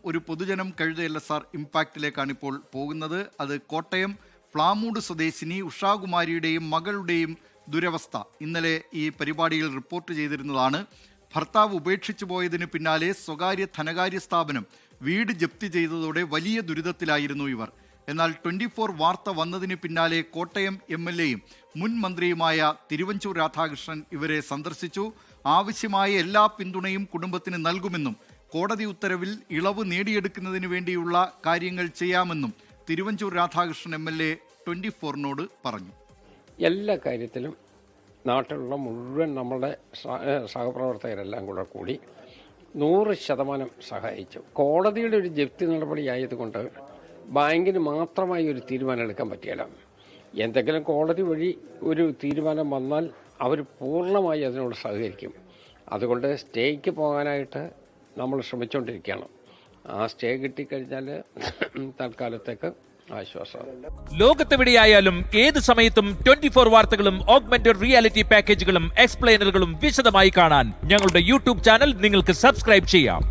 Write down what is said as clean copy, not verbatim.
ഒരു പൊതുജനം കഴുത ഇമ്പാക്റ്റിലേക്കാണ് ഇപ്പോൾ പോകുന്നത്. അത് കോട്ടയം പ്ലാമൂട് സ്വദേശിനി ഉഷാകുമാരിയുടെയും മകളുടെയും ദുരവസ്ഥ ഇന്നലെ ഈ പരിപാടിയിൽ റിപ്പോർട്ട് ചെയ്തിരുന്നതാണ്. ഭർത്താവ് ഉപേക്ഷിച്ചു പോയതിന് പിന്നാലെ സ്വകാര്യ ധനകാര്യ സ്ഥാപനം വീട് ജപ്തി ചെയ്തതോടെ വലിയ ദുരിതത്തിലായിരുന്നു ഇവർ. എന്നാൽ 24 വാർത്ത വന്നതിന് പിന്നാലെ കോട്ടയം MLAയും മുൻ മന്ത്രിയുമായ തിരുവഞ്ചൂർ രാധാകൃഷ്ണൻ ഇവരെ സന്ദർശിച്ചു. ആവശ്യമായ എല്ലാ പിന്തുണയും കുടുംബത്തിന് നൽകുമെന്നും കോടതി ഉത്തരവിൽ ഇളവ് നേടിയെടുക്കുന്നതിന് വേണ്ടിയുള്ള കാര്യങ്ങൾ ചെയ്യാമെന്നും തിരുവഞ്ചൂർ രാധാകൃഷ്ണൻ MLA 24നോട് പറഞ്ഞു. എല്ലാ കാര്യത്തിലും നാട്ടിലുള്ള മുഴുവൻ നമ്മളുടെ സഹപ്രവർത്തകരെല്ലാം കൂടി 100% സഹായിച്ചു. കോടതിയുടെ ഒരു ജപ്തി നടപടി ആയതുകൊണ്ട് ബാങ്കിന് മാത്രമായി ഒരു തീരുമാനം എടുക്കാൻ പറ്റില്ല. എന്തെങ്കിലും കോടതി വഴി ഒരു തീരുമാനം വന്നാൽ അവർ പൂർണ്ണമായി അതിനോട് സഹകരിക്കും. അതുകൊണ്ട് സ്റ്റേക്ക് പോകാനായിട്ട് നമ്മൾ ശ്രമിച്ചുകൊണ്ടിരിക്കുകയാണ്. ആ സ്റ്റേ കിട്ടിക്കഴിഞ്ഞാൽ തൽക്കാലത്തേക്ക് ആശ്വാസം. ലോകത്തെവിടെയായാലും ഏത് സമയത്തും 24 വാർത്തകളും ഓഗ്മെന്റഡ് റിയാലിറ്റി പാക്കേജുകളും എക്സ്പ്ലെയിനറുകളും വിശദമായി കാണാൻ ഞങ്ങളുടെ YouTube ചാനൽ നിങ്ങൾക്ക് സബ്സ്ക്രൈബ് ചെയ്യാം.